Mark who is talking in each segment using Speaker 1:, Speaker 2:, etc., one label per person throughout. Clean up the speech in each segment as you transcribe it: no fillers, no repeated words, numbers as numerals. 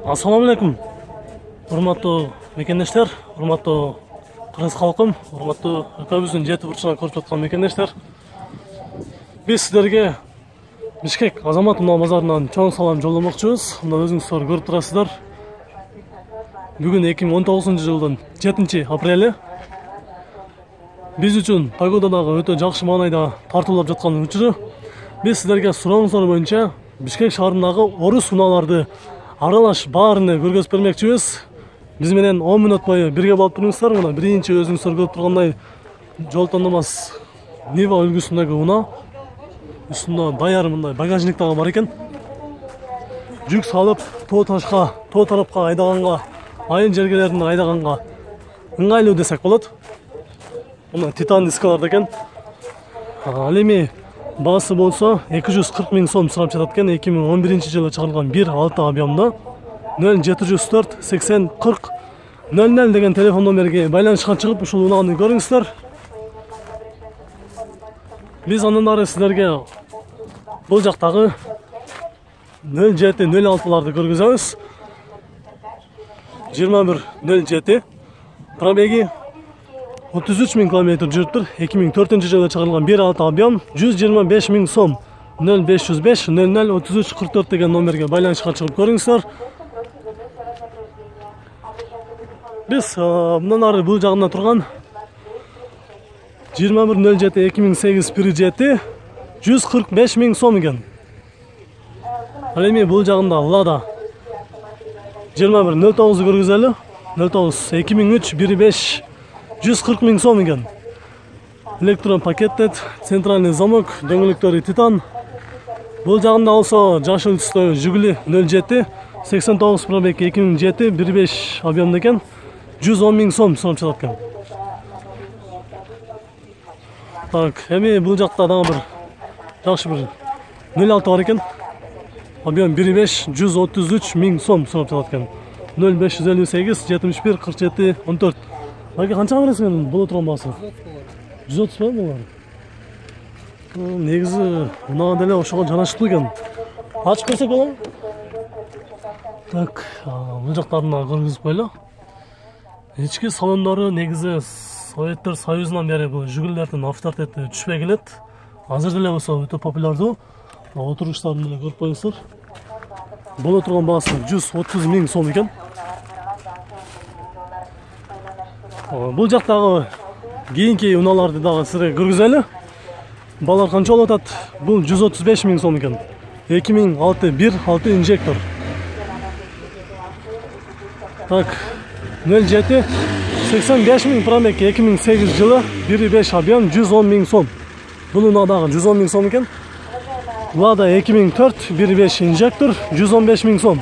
Speaker 1: Assalamu alaikum. Урматтуу мекендештер, урматтуу кыргыз халкым, урматтуу экөөбүздүн жети бурчунан көрүп жаткан мекендештер. Биз сиздерге Бишкек Азамат Унаа базарынан чоң салам жолдомокчубуз. Мына өзүңүздөр көрүп турасыздар. Бүгүн 2019 жылдын 7-апрели. Биз үчүн погодадагы өтө жакшы маанайда тартуулап жаткан учуру. Биз сиздерге сурооңуздар боюнча Бишкек шаарындагы орус унааларды аралаш баарыны көргөзүп бермекчибиз. Биз менен 10 мүнөт бою бирге болуп туруңуздар. Мына биринчи өзүңүздөр көрүп тургандай жол тандамас Нива үлгүсүндөгү унаа. Үстүндө даяр мындай багажник дагы бар экен. Жүк салып, тоо ташка, тоо тарапка айдаганга, айыл жергелерине айдаганга ыңгайлуу десек болот. Мына титан дискалар экен. Ал эми баасы болсо 240 000 сом сурап жатат экен. 2011 жылы чыгарылган 1.6 объемда 0704 80 40 00 деген телефон номерге байланышка чыгып ушул унааны көрүңүздөр. Биз андан ары сиздерге бул жактагы 0706ларды көргөзөбүз. 2107 пробеги 33 000 км жүрүптүр. 2004 жылы чыгарылган 1.6 объем 125 000 сом. 0505 00 33 44 деген номерге байланышка чыгып көрүңүздөр. Биз мындан ары бул жагында турган 2107 2008 Peugeot 145 000 сом экен. Ал эми бул жагында Lada 2109 көргөзөлү. 09 2003 1.5 140 000 сом экен. Электрон пакеттет, центральный замок, дөңгөлөктөрү титан. Бул жагында болсо жашыл түстөгү Жигули 07 89 пробег 2007 1.5 объемда экен. 110 000 сом сурап жатат экен. Так, эми бул жакта дагы бир жакшы бир 06 бар экен. Объем 1.5 133 000 сом сурап жатат экен. 0558 71 47 14. Аке канчага бересиң бул турган баасы? 130 ба булар? Негизи унаа деле ошого жанаштуу экен. Ачып көрсөк болобу? Так, бул жактарын көргөзүп коелу. Ички салондору негизи Советтер Союзунан бери бул Жигулилердин авторитети түшпөй келет. Азыр деле болсо өтө популярдуу. Отуруштарын деле көрүп коюңуздар. Боло турган баасы 130 000 сом экен. Бул жактагы кийинки унааларды дагы сизге көргөзөлү. Балар канча болуп атат? Бул 135 000 сом экен. 2006 1.6 инжектор. Так, 07 85 000 пробег 2008 жылы 1.5 объем 110 000 сом. Бул унаа дагы 110 000 сом экен. Lada 2004 1.5 инжектор 115 000 сом.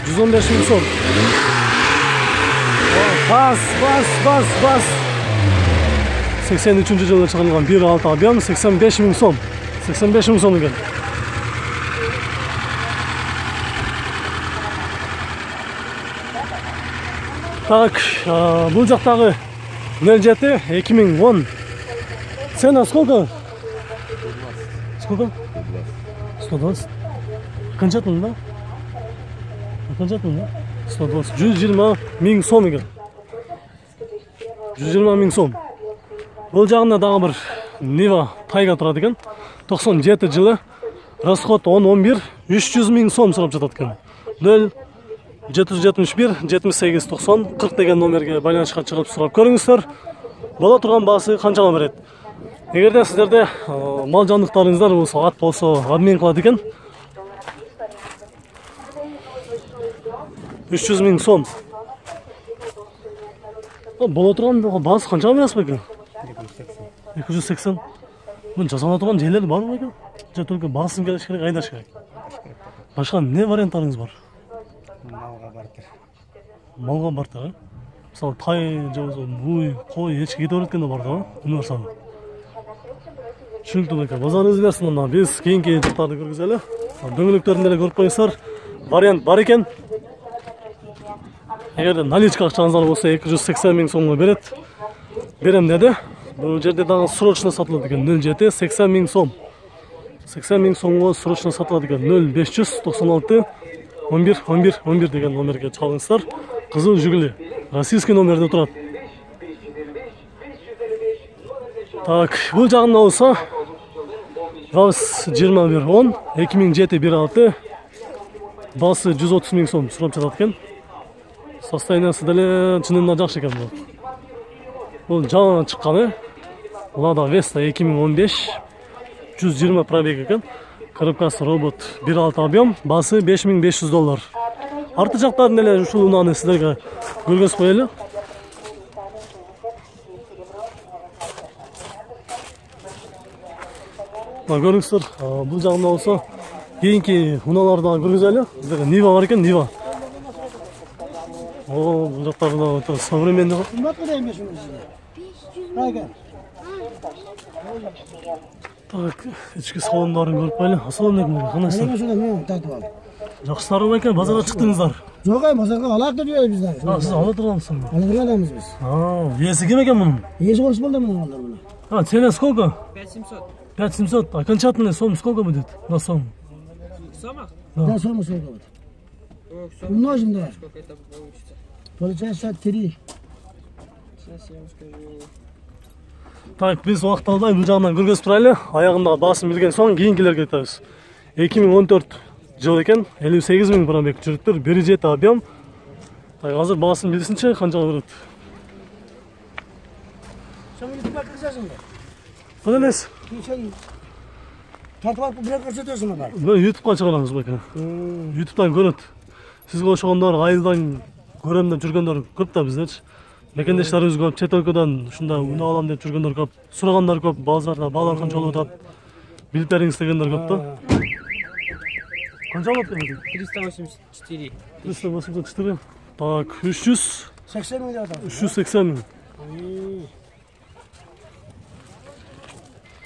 Speaker 1: 115 000 сом. Бас. 83 жылы чыгарылган 1.6 объем 85 000 сом. 85 000 сом экен. Так, бул жактагы 07 2010. Цена сколько? Сколько? 120. Окончательно, да? Окончательно, да? 120. 120 000 сом экен. 120 000 сом. Бул жагында дагы бир Niva Tayga турат экен. 97 жылы. Расход 10-11 300 000 сом сурап жатат экен. 0771 78 90 40 деген номерге байланышка чыгып сурап көрүңүздөр. Боло турган баасы канчага берет? Эгерде сиздерде мал жандыктарыңыздар болсо, ат болсо, обмен кылат экен. 300 000 сом. Боло турган баасы канчага бересиз бекен? 280. Мын жасала турган жерлер барбы бекен? Же только баасын келиш керек, айдаш керек? Башка эмне варианттарыңыз бар?
Speaker 2: Малга бартыр.
Speaker 1: Малга бартыр, мисалы тай же болсо буй, кой, эчки кетип барат экен да бар да, универсал. Түшүнүктүү бекен. Базарыңыз берсин анда. Биз кийинки жактарды көргөзөлү. Дөңгөлөктөрүн деле көрүп коюңуздар. Вариант бар экен. Эгерде наличка акчаңыздар болсо 280 000 сомго берем деди. Бул жерде дагы срочно сатылат экен. 07 80 000 сом. 80 миң сомго срочно сатылат экен. 0596 11 11 11 деген номерге чалыңыздар. Кызыл Жигули. Российский номерде турат. Так, бул жагында болсо ГАЗ 2110 2007 16 басы 130 миң сом сурап жатат экен. Состояниясы деле чынында жакшы экен бул. Бул жаңы чыкканы. Lada Vesta 2015 120 пробег екен. Коробкасы робот 1.6 объем, басы $5500. Арты жақтарын эле ушул унааны сиздерге көргөзүп коелу. Көрүңүздөр, бул жагында болсо кийинки унааларды көргөзөлү. Бизде Нива бар экен, Нива. Бул жактарда өтө современный. Так, ички салондарын көрүп кайлы. Ассалаумалейкум. Кандайсыздар? Жакшылар экен, базарга чыктыңыздар.
Speaker 2: Жок, базарга алат деп жүрөбүз бизден.
Speaker 1: Сиз ала тургансызбы?
Speaker 2: Ала турганбыз биз.
Speaker 1: Ээси ким экен мунун?
Speaker 2: Ээси болуш болду мунун мына.
Speaker 1: Цена сколько?
Speaker 3: 5700.
Speaker 1: 5700. Окончательный сом сколько будет на сом?
Speaker 3: Сома?
Speaker 2: Да, сумма сколько будет? Умножим, давай.
Speaker 3: Сколько это получится?
Speaker 2: Получается 3.
Speaker 3: Сейчас я вам скажу.
Speaker 1: Так, биз убакыт албай бул жагынан көргөзүп турайлы. Аягында басым билген соң кийинкилерге кетебиз. 2014 жыл экен, 58 миң пробег жүрүптүр, 1.7 объем. Так, азыр басым билсинчи канчага берет?
Speaker 2: Sen YouTube'a kırsarsın da.
Speaker 1: Кандай элес?
Speaker 2: Sen tartıp alıp buraya kırsatırsın da.
Speaker 1: Мен YouTube'га чыгарабыз бекен. YouTube'дан көрөт. Сизге ошогондор айылдан көрөм деп жүргөндөр көп да биздечи. Мекендештерибиз көп, чет өлкөдөн ушундай унаа алам деп жүргөндөр көп. Сурагандар көп, базарда баалар канча болуп атат. Билип бериңиз дегендер көп да. Канча болот экен?
Speaker 3: 384.
Speaker 1: 384. Так, 300.
Speaker 2: 80 milyon adam.
Speaker 1: 380 миң.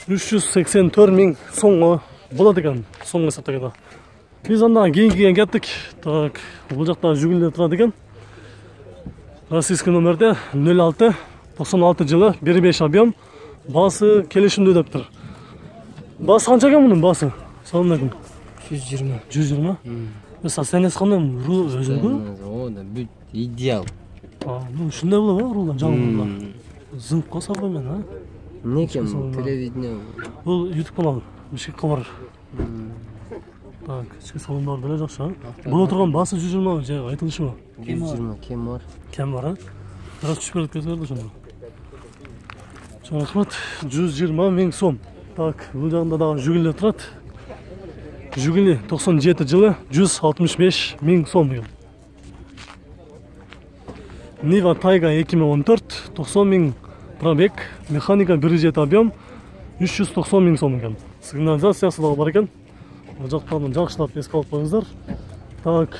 Speaker 1: 384 миң сомго болот экен, сомго эсептегенде. Биз анда кийинкиге кеттик. Так, бул жакта Жигулилер турат экен. Российский номерде 06 96 жылы 1.5 объем, басы келишимдүү дептир. Басы канча экен мунун басы? Салам алейкум.
Speaker 3: 120.
Speaker 1: 120. Состояниясы кандай? Рул өзүнүкү?
Speaker 3: О, да, бүт идеал.
Speaker 1: Ну ушундай болобу, рулдан жаңы. Зыңкы современ, а?
Speaker 3: Неке телевидение.
Speaker 1: Бул YouTube канал, Бишкек кабар. Так, ички салондор деле жакшы, а? Боло турган басы 120 же айтылышыбы?
Speaker 3: 120 кем бар?
Speaker 1: Кем бар, а? Бираз түшүп берет кезерди ошондо. Чоң рахмат, 120 миң сом. Так, бул жагында дагы Жигулилер турат. Жигули 97 жылы 165 миң сом экен. Нива Тайга 2014 90 миң пробег, механика 1.7 объем, 390 миң сом экен. Сигнализациясы дагы бар экен. Бул жактан жакшылап эске алып коюңуздар. Так,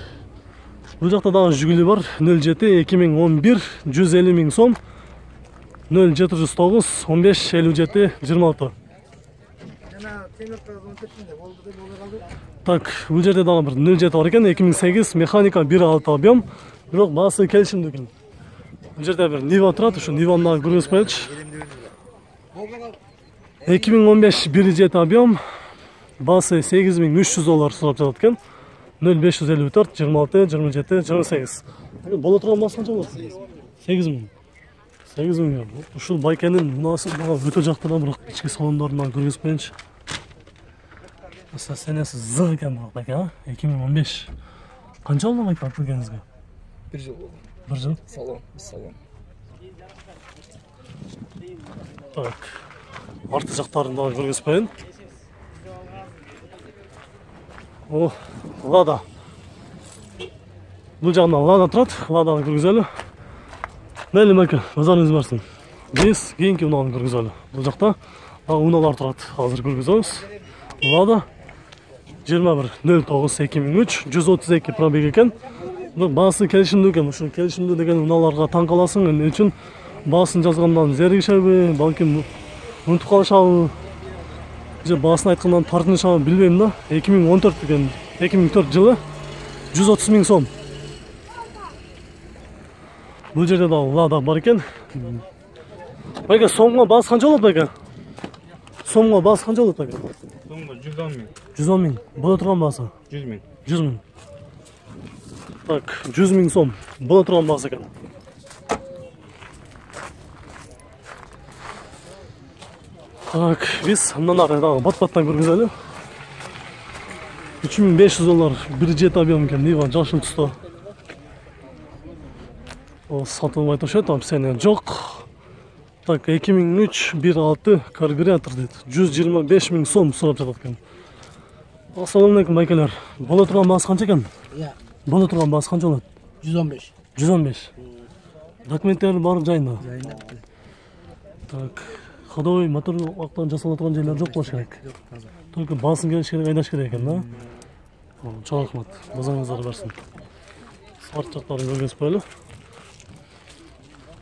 Speaker 1: бул жакта дагы Жигули бар. 07 2011 150 миң сом. 0709 15 57 26. Так, бул жерде дагы бир 07 бар экен, 2008 механика 1.6 объем, бирок баасы келишимдүү экен. Бул жерде бир Нива турат, ушу Ниваны дагы көргөзүп коелучу. 2015 1.7 объем, басы $8300 сурап жатат экен. 0554 26 27 28. Боло турган басы канча болот? 8 миң. 8 миң. Ушул байкенин унаасы мага өтө жакты да, бирок ички салондорунан көргөзүп коеюнчу. Состояниясы зык экен бирок байке, а? 2015. Канча болду байке алып келгениңизге?
Speaker 3: 1 жыл болду.
Speaker 1: 1 жыл?
Speaker 3: Салон.
Speaker 1: Так. Арты жактарын дагы көргөзүп коеюн. О, Лада. Бул жагында Лада турат, Ладаны көргөзөлү. Мейли байке, базарыңыз барсын. Биз кийинки унааны көргөзөлү. Бул жакта унаалар турат, азыр көргөзөбүз. Лада 21 09 2003 132 пробег экен. Баасы келишимдүү экен. Ушул келишимдүү деген унааларга таң каласың. Эмне үчүн баасын жазгандан зеригишеби, балким унутуп калышабы, же баасын айткандан тартынышабы билбейм да. 2014 экен, 2004 жылы 130 миң сом. Бул жерде да Лада бар экен. Байке, сомго баасы канча болот байке? сомго баасы канча болот экен?
Speaker 4: Сомго 110 миң.
Speaker 1: 110 миң. Боло турган баасы?
Speaker 4: 100 миң.
Speaker 1: 100 миң. Так, 100 миң сом. Боло турган баасы экен. Так, биз мындан ары дагы бат-баттан көргөзөлү. $3500 bir jet объем экен, Niva жашыл түсті. Ол сатылмай турушат, описание жок. Так, 2003 1.6 карбюратор дейт. 125 миң сом сурап жатат экен. Ассалаумалейкум байкелер. Боло турган баасы канча экен?
Speaker 2: Иә.
Speaker 1: Боло турган баасы канча болот?
Speaker 2: 115.
Speaker 1: 115. Документтер бар жайында. Так, ходовой мотор вактан жасала турган жерлер жок болуш керек. Только басын келиш керек, айдаш керек экен, да? Чоң рахмат. Базарыңыздар берсин. Арт жактарын көргөзүп коелу.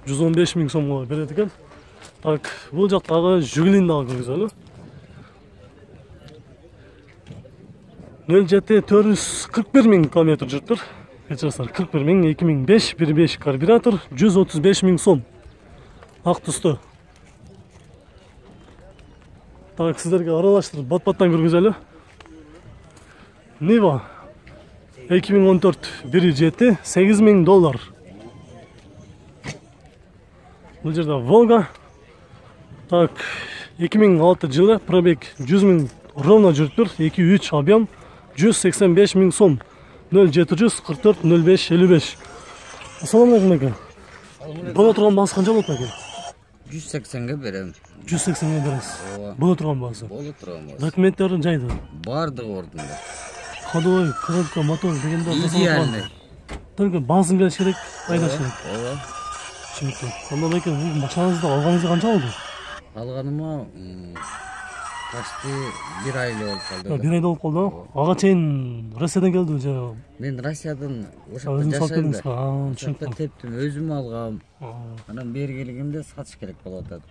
Speaker 1: 115 миң сомго берет экен. Так, бул жактагы Жигулин дагы көргөзөлү. 0.441 миң километр жүрүптүр. Кечирсиңер, 41 миң 2005 1.5 карбюратор 135 миң сом. Ак түстү. Так, сиздерге аралаштырып бат-баттан көргөзөлү. Niva 2014 1.7 $8 миң. Бул жерде Volga. Так, 2006 жылы пробег 100 миң ровно жүрүптүр. 2.3 объем 185 миң сом. 0744 05 55. Ассалаумалейкум эке. Боло турган баасы канча болот экен?
Speaker 3: 180-ге берем.
Speaker 1: 180-ге бересиз.
Speaker 3: Ооба.
Speaker 1: Боло турган баасы.
Speaker 3: Боло турган баасы.
Speaker 1: Документтери жайда.
Speaker 3: Бардыгы ордунда.
Speaker 1: Ходовой, коробка, мотор дегенде
Speaker 3: Идеальный.
Speaker 1: Только басын келиш керек, айдаш керек.
Speaker 3: Ооба.
Speaker 1: Түшүнүктүү. Анда экен, бул машинаңызды алганыңызга канча болду?
Speaker 3: Алганыма почти 1 ай болуп калды.
Speaker 1: 1 айда болуп калды. Ага чейин Россиядан келди же?
Speaker 3: Мен Россиядан ошокто
Speaker 1: Өзүңүз алып
Speaker 3: жашайм
Speaker 1: келдиңиз
Speaker 3: да.
Speaker 1: ба?
Speaker 3: Ошокто
Speaker 1: Түшүнүктүү.
Speaker 3: тептим, өзүм алгам. Анан бери келгенде сатыш керек болуп атат.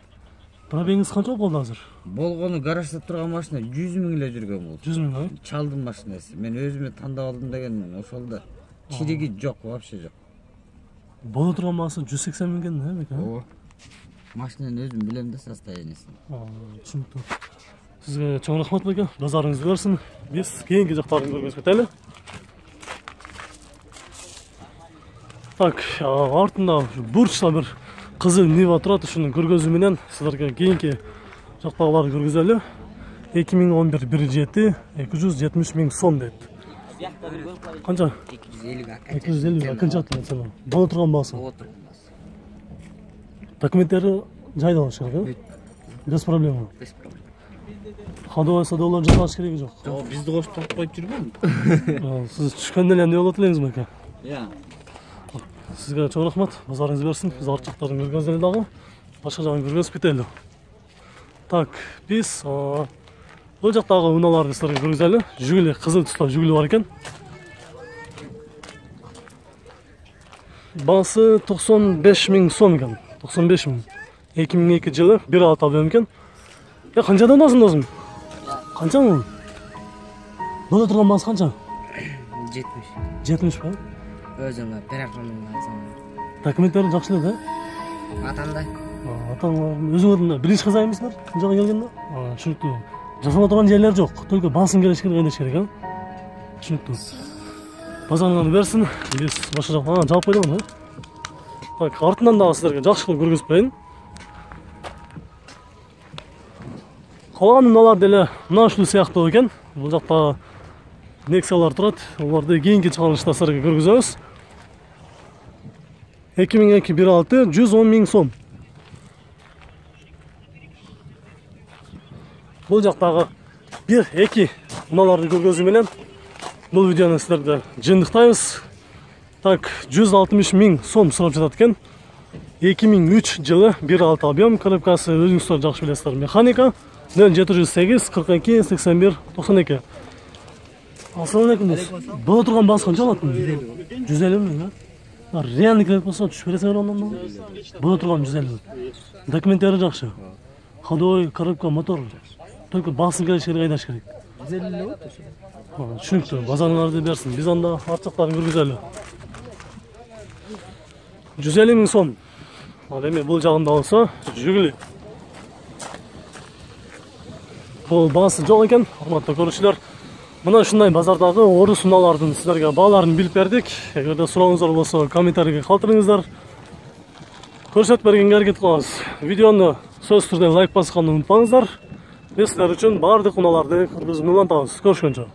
Speaker 1: Пробегиңиз канча болду азыр?
Speaker 3: Болгону гаражда турган машина 100 миң эле жүргөн бул.
Speaker 1: 100 миң,
Speaker 3: Чалдым машинасы. Мен өзүмө тандап алдым деген ошолда чириги жок, вообще жок.
Speaker 1: Боло турган баасы 180 миң экен, беке?
Speaker 3: Ооба. Машинаны өзүм билем да состояниесин.
Speaker 1: Түшүнүктүү. Сизге чоң рахмат беке. Базарыңыз берсин. Биз кийинки жактарын көргөзүп кетели. Так, артында бурчта бир кызыл Niva турат, ушуну көргөзүү менен силерге кийинки жактагыларды көргөзөлү. 2011 1.7 270 миң сом дейт. Канча? 250 акынча атылат. Боло турган баасы. Документтери жайда болуш керек, без проблема. Ходовой садовлар жасаш кереги жок.
Speaker 4: Жок, бизди кошуп алып коюп жүрбөңбү?
Speaker 1: Сиз түшкөндө эле эмне болот элеңизби эке?
Speaker 4: Иә.
Speaker 1: Сизге чоң рахмат. Базарыңыз берсин. Биз арт жактарын көргөзөлү дагы. Башка жагын көргөзүп кетели. Так, биз бул жактагы унааларды силерге көргөзөлү. Жигули, кызыл түстө Жигули бар экен. Баасы 95 миң сом экен. 95 миң. 2002 жылы 1.6 объем экен. Канчадан досуң досум? Канча бул? Боло турган баасы канча?
Speaker 3: 70.
Speaker 1: 70 ба?
Speaker 3: Өзүм переправление алсам.
Speaker 1: Документтери жакшы эле, да?
Speaker 3: Атамдай.
Speaker 1: Атаңардын өзүңөрдүн биринчи кызайымсыздар? Бул жака келгенде? Түшүнүктүү. Жасала турган жерлер жок. Только басын келиш керек, эдеш керек, Түшүнүктүү. Базарыңарды берсин. Биз башка жакка жаап койдук, Так, артынан дагы силерге жакшы кылып көргөзүп коеюн. Калган унаалар деле мына ушул сыяктуу экен. Бул жакта Nexa'лар турат. Аларды кийинки чыгарылышта силерге көргөзөбүз. 2002 1.6 110 миң сом. Бул жактагы 1-2 унааларды көргөзүү менен бул видеону силерге жыйынтыктайбыз. Так, 160 миң сом сурап жатат экен. 2003 жылы 1.6 объем, коробкасы өзүңүздөр жакшы билесиздер. Механика 0708 42 81 92. Ассалаумалейкум. Боло турган баасы канча болот? 150 миң, Реальный керек болсо түшүп бересиңер андан. Боло турган 150. Документтери жакшы. Ходовой, коробка, мотор. Только басын келиш керек, айдаш керек. 150 эле болот ошо. Түшүнүктүү. Базарыңарды берсин. Биз анда арт жактарын көргөзөлү. 150 миң сом. Ал эми бул жагында болсо Жигули. бул баасы жок экен. Урматтуу көрүүчүлөр, мына ушундай базардагы орус унаалардын силерге бааларын билип бердик. Эгерде сурооңуздар болсо комментарийге калтырыңыздар. Көрсөтүп бергенге аракет кылабыз. Видеону сөзсүз түрдө лайк басканды унутпаңыздар. Биз силер үчүн баардык унааларды көргөзүп улантабыз. Көрүшкөнчө.